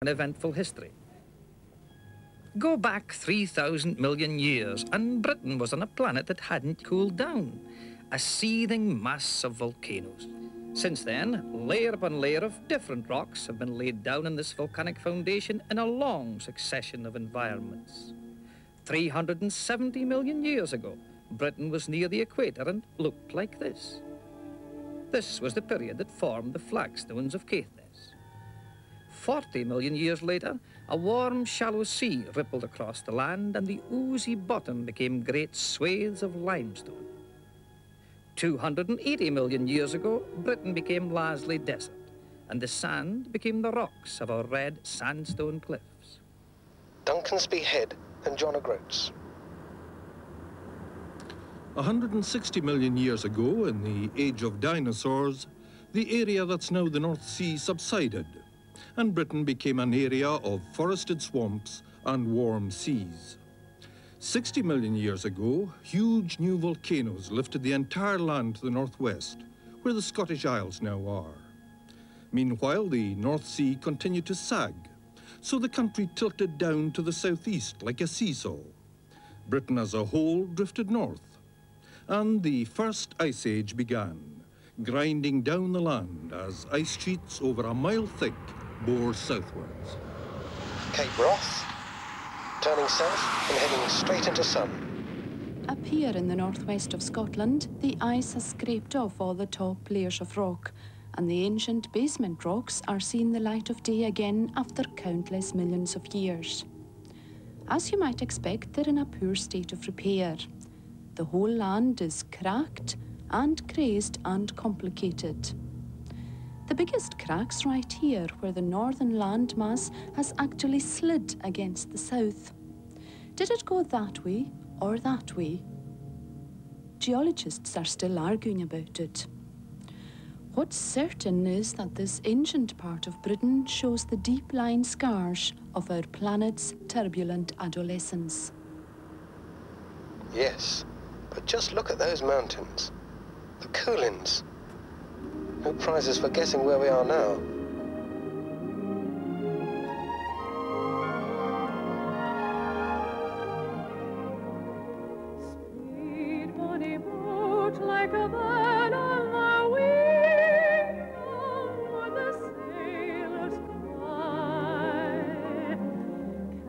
an eventful history. Go back 3,000 million years and Britain was on a planet that hadn't cooled down, a seething mass of volcanoes. Since then, layer upon layer of different rocks have been laid down in this volcanic foundation in a long succession of environments. 370 million years ago, Britain was near the equator and looked like this. This was the period that formed the flagstones of Caithness. 40 million years later, a warm, shallow sea rippled across the land and the oozy bottom became great swathes of limestone. 280 million years ago, Britain became largely desert, and the sand became the rocks of our red sandstone cliffs. Duncansby Head and John O'Groats. 160 million years ago, in the age of dinosaurs, the area that's now the North Sea subsided, and Britain became an area of forested swamps and warm seas. 60 million years ago, huge new volcanoes lifted the entire land to the northwest, where the Scottish Isles now are. Meanwhile, the North Sea continued to sag, so the country tilted down to the southeast like a seesaw. Britain as a whole drifted north, and the first ice age began, grinding down the land as ice sheets over a mile thick bore southwards. Cape Wrath, turning south and heading straight into sun. Up here in the northwest of Scotland, the ice has scraped off all the top layers of rock, and the ancient basement rocks are seeing the light of day again after countless millions of years. As you might expect, they're in a poor state of repair. The whole land is cracked and crazed and complicated. The biggest crack's right here, where the northern landmass has actually slid against the south. Did it go that way or that way? Geologists are still arguing about it. What's certain is that this ancient part of Britain shows the deep-lying scars of our planet's turbulent adolescence. Yes, but just look at those mountains. The Coolins. No prizes for guessing where we are now. Sweet bonny boat like a bird on the wing, over the sailor's cry.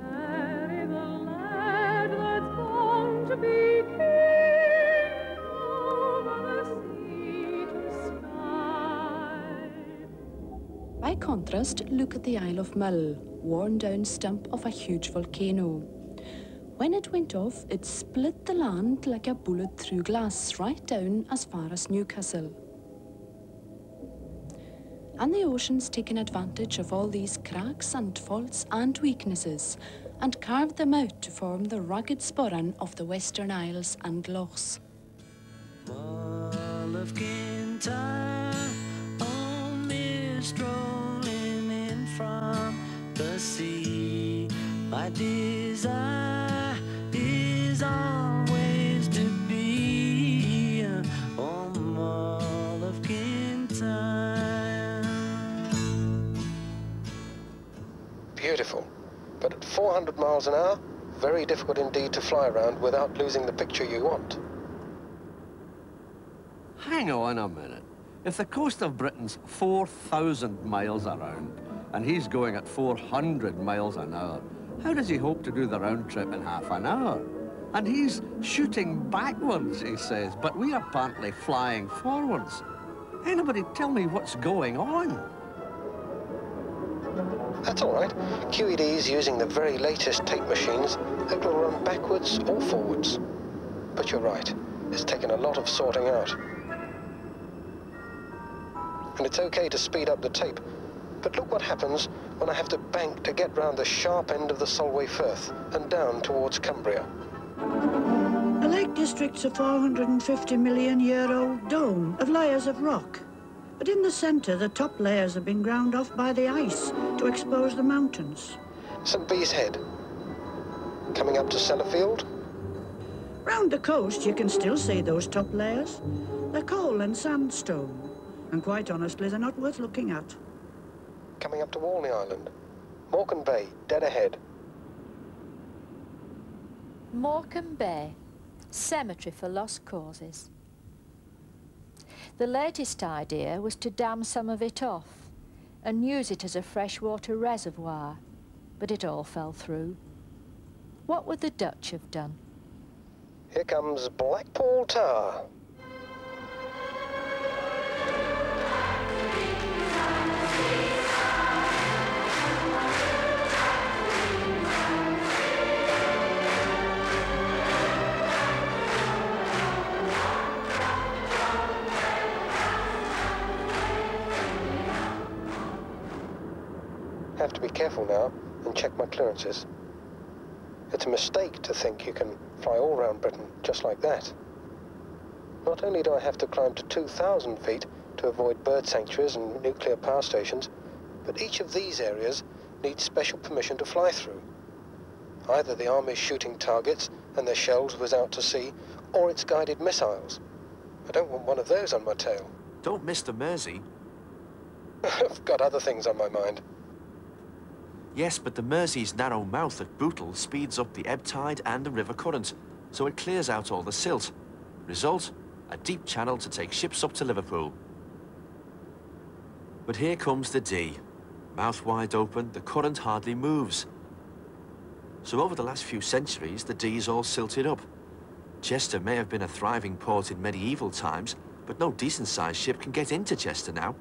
Carry the lad that's born to be king, over the sea to sky. By contrast, look at the Isle of Mull, worn down stump of a huge volcano. When it went off, it split the land like a bullet through glass right down as far as Newcastle. And the ocean's taken advantage of all these cracks and faults and weaknesses and carved them out to form the rugged sporran of the Western Isles and lochs. Mull of Kintyre, oh, mist rolling in from the sea. My desire is always to be on Mull of Kintyre. Beautiful, but at 400 miles an hour, very difficult indeed to fly around without losing the picture you want. Hang on a minute. If the coast of Britain's 4,000 miles around, and he's going at 400 miles an hour, how does he hope to do the round trip in half an hour? And he's shooting backwards, he says, but we are apparently flying forwards. Anybody tell me what's going on? That's all right. QED's using the very latest tape machines that will run backwards or forwards. But you're right, it's taken a lot of sorting out. And it's okay to speed up the tape, but look what happens when I have to bank to get round the sharp end of the Solway Firth and down towards Cumbria. The Lake District's a 450 million year old dome of layers of rock. But in the centre, the top layers have been ground off by the ice to expose the mountains. St Bees Head. Coming up to Sellafield. Round the coast, you can still see those top layers. They're coal and sandstone, and quite honestly, they're not worth looking at. Coming up to Walney Island. Morecambe Bay, dead ahead. Morecambe Bay, cemetery for lost causes. The latest idea was to dam some of it off and use it as a freshwater reservoir, but it all fell through. What would the Dutch have done? Here comes Blackpool Tower. Have to be careful now and check my clearances. It's a mistake to think you can fly all around Britain just like that. Not only do I have to climb to 2,000 feet to avoid bird sanctuaries and nuclear power stations, but each of these areas needs special permission to fly through. Either the army's shooting targets and their shells whiz out to sea, or it's guided missiles. I don't want one of those on my tail. Don't miss the Mersey. I've got other things on my mind. Yes, but the Mersey's narrow mouth at Bootle speeds up the ebb tide and the river current, so it clears out all the silt. Result, a deep channel to take ships up to Liverpool. But here comes the Dee. Mouth wide open, the current hardly moves. So over the last few centuries, the Dee's all silted up. Chester may have been a thriving port in medieval times, but no decent-sized ship can get into Chester now.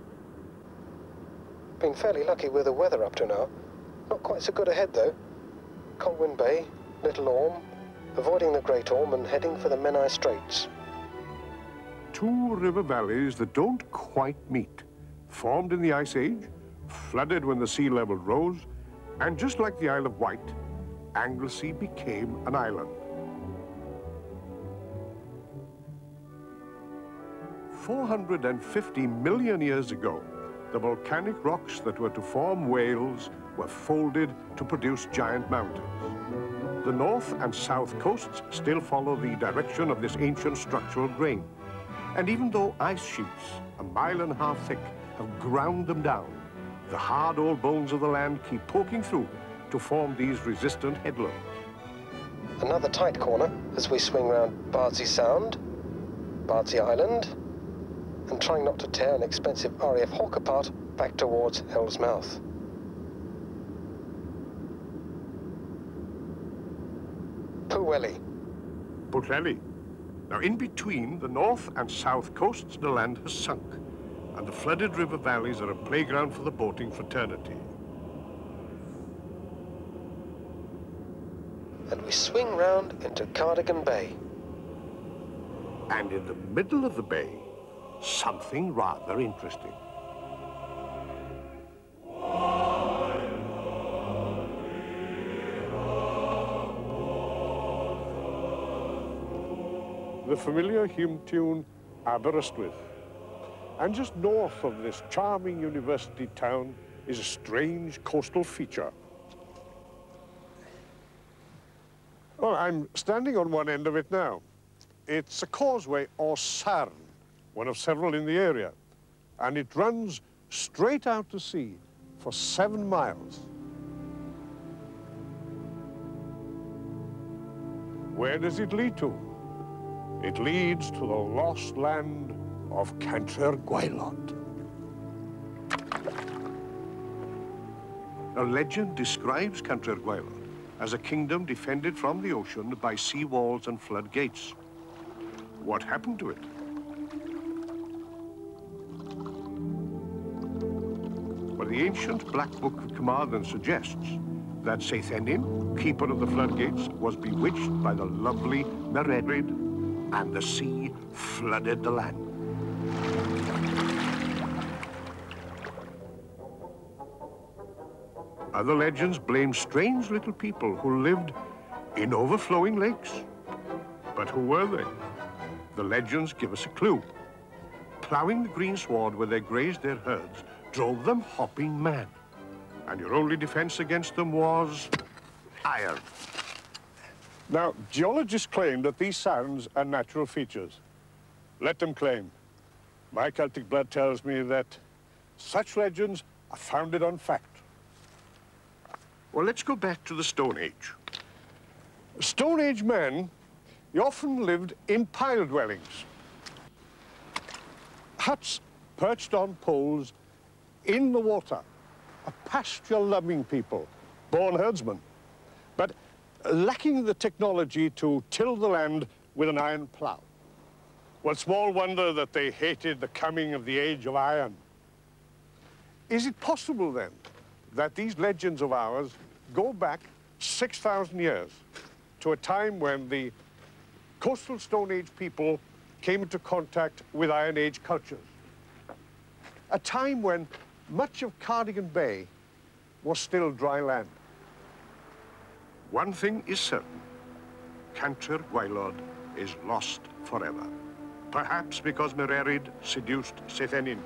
Been fairly lucky with the weather up to now. Not quite so good ahead, though. Colwyn Bay, Little Orme, avoiding the Great Orme and heading for the Menai Straits. Two river valleys that don't quite meet, formed in the Ice Age, flooded when the sea level rose, and just like the Isle of Wight, Anglesey became an island. 450 million years ago, the volcanic rocks that were to form Wales were folded to produce giant mountains. The north and south coasts still follow the direction of this ancient structural grain. And even though ice sheets, a mile and a half thick, have ground them down, the hard old bones of the land keep poking through to form these resistant headlands. Another tight corner as we swing round Bardsey Sound, Bardsey Island, and trying not to tear an expensive RAF Hawk apart back towards Hell's Mouth. Pwllheli. Pwllheli. Now, in between the north and south coasts, the land has sunk, and the flooded river valleys are a playground for the boating fraternity. And we swing round into Cardigan Bay. And in the middle of the bay, something rather interesting. The familiar hymn tune Aberystwyth. And just north of this charming university town is a strange coastal feature. Well, I'm standing on one end of it now. It's a causeway or sarn, one of several in the area, and it runs straight out to sea for 7 miles. Where does it lead to? It leads to the lost land of Cantre'r Gwaelod. A legend describes Cantre'r Gwaelod as a kingdom defended from the ocean by sea walls and floodgates. What happened to it? Well, the ancient Black Book of Carmarthen suggests that Seithenyn, keeper of the floodgates, was bewitched by the lovely Meredrid, and the sea flooded the land. Other legends blame strange little people who lived in overflowing lakes. But who were they? The legends give us a clue. Ploughing the green sward where they grazed their herds drove them hopping mad. And your only defense against them was iron. Now, geologists claim that these sarns are natural features. Let them claim. My Celtic blood tells me that such legends are founded on fact. Well, let's go back to the Stone Age. Stone Age men, they often lived in pile dwellings. Huts perched on poles in the water. A pasture-loving people, born herdsmen, but lacking the technology to till the land with an iron plough. Well, small wonder that they hated the coming of the age of iron. Is it possible, then, that these legends of ours go back 6,000 years to a time when the coastal Stone Age people came into contact with Iron Age cultures? A time when much of Cardigan Bay was still dry land. One thing is certain. Cantor Gwaelod is lost forever. Perhaps because Mererid seduced Sethenin,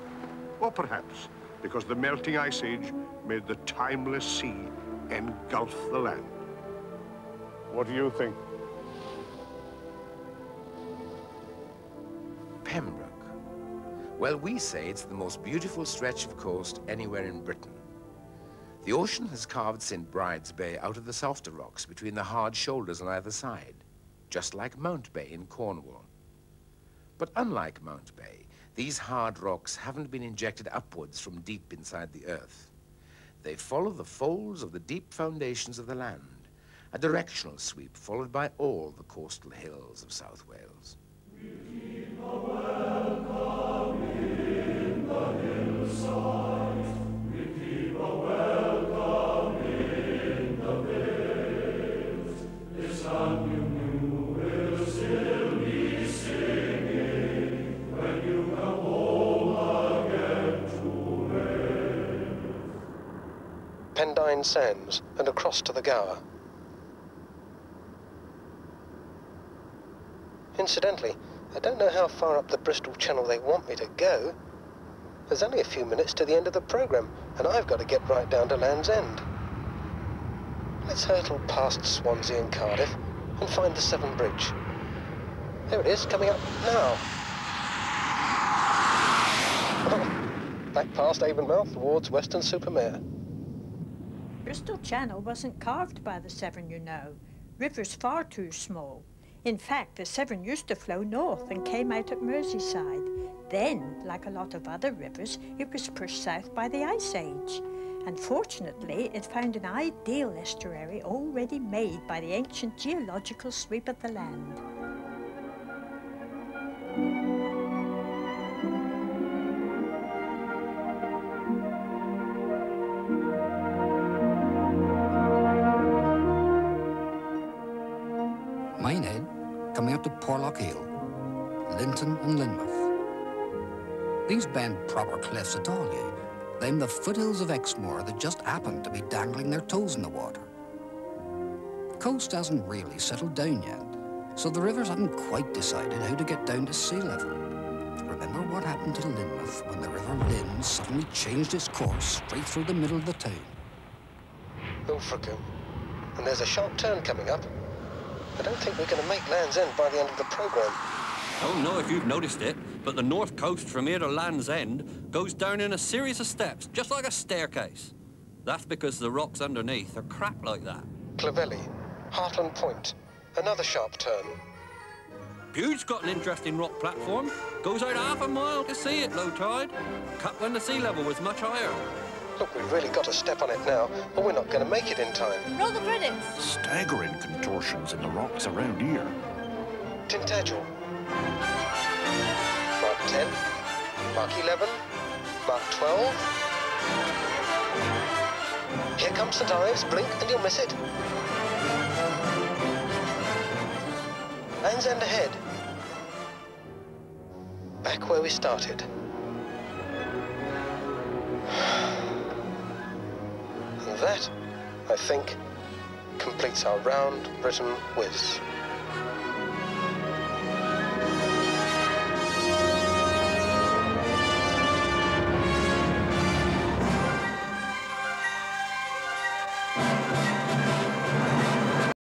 or perhaps because the melting ice age made the timeless sea engulf the land. What do you think? Pembroke. Well, we say it's the most beautiful stretch of coast anywhere in Britain. The ocean has carved St. Bride's Bay out of the softer rocks between the hard shoulders on either side, just like Mount Bay in Cornwall. But unlike Mount Bay, these hard rocks haven't been injected upwards from deep inside the earth. They follow the folds of the deep foundations of the land, a directional sweep followed by all the coastal hills of South Wales. Pendine Sands and across to the Gower. Incidentally, I don't know how far up the Bristol Channel they want me to go. There's only a few minutes to the end of the programme, and I've got to get right down to Land's End. Let's hurtle past Swansea and Cardiff and find the Severn Bridge. There it is, coming up now. Back past Avonmouth towards Weston-super-Mare. Bristol Channel wasn't carved by the Severn, you know. River's far too small. In fact, the Severn used to flow north and came out at Merseyside. Then, like a lot of other rivers, it was pushed south by the Ice Age. And fortunately, it found an ideal estuary already made by the ancient geological sweep of the land. Minehead, coming up to Porlock Hill, Linton and Lynmouth. These bend proper cliffs at all, ye. They'm the foothills of Exmoor that just happen to be dangling their toes in the water. The coast hasn't really settled down yet, so the rivers haven't quite decided how to get down to sea level. Remember what happened to Lynmouth when the River Lynn suddenly changed its course straight through the middle of the town? Ilfracombe. And there's a sharp turn coming up. I don't think we're going to make Land's End by the end of the programme. I don't know if you've noticed it, but the north coast from here to Land's End goes down in a series of steps, just like a staircase. That's because the rocks underneath are cracked like that. Clavelly, Heartland Point, another sharp turn. Bute's got an interesting rock platform. Goes out half a mile to see it low tide. Cut when the sea level was much higher. Look, we've really got to step on it now, or we're not going to make it in time. Roll the credits. Staggering contortions in the rocks around here. Tintagel. Mark 10, Mark 11, Mark 12. Here comes St Ives, blink and you'll miss it. Land's End ahead. Back where we started. And that, I think, completes our round Britain Whizz.